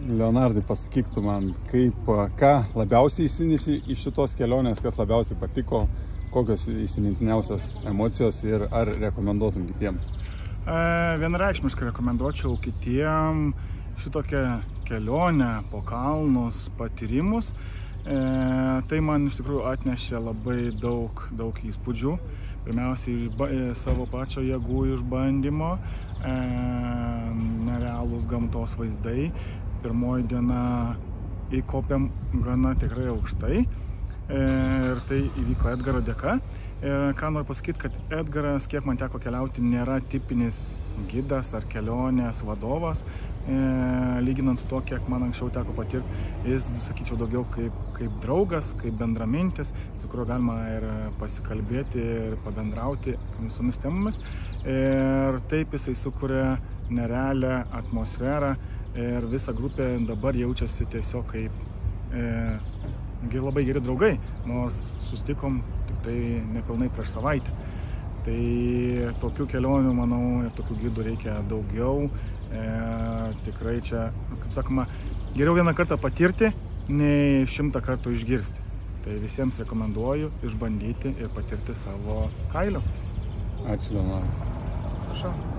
Leonardai, pasakyk tu man, ką labiausiai įsineši iš šitos kelionės, kas labiausiai patiko, kokios įsimintiniausios emocijos ir ar rekomenduotum kitiem? Vienareikšmiškai rekomenduočiau kitiem šitokią kelionę po kalnus, patyrimus. Tai man iš tikrųjų atnešė labai daug įspūdžių. Pirmiausiai savo pačio jėgų išbandymo, nerealūs gamtos vaizdai. Pirmoji diena įkopėm gana tikrai aukštai ir tai įvyko Edgaro dėka. Ką noriu pasakyti, kad Edgaras, kiek man teko keliauti, nėra tipinis gidas ar kelionės vadovas. Lyginant su to, kiek man anksčiau teko patirti, jis, sakyčiau, daugiau kaip draugas, kaip bendramintis, su kuriuo galima ir pasikalbėti ir pabendrauti visomis temomis. Ir taip jisai sukuria nerealią atmosferą ir visa grupė dabar jaučiasi tiesiog kaip labai geri draugai, nors susitikom tik tai nepilnai prieš savaitę. Tai tokių kelionių, manau, ir tokių gidų reikia daugiau. Tikrai čia, kaip sakoma, geriau vieną kartą patirti, nei 100 kartų išgirsti. Tai visiems rekomenduoju išbandyti ir patirti savo kailiu. Ačiū, Leonardai. Prašau.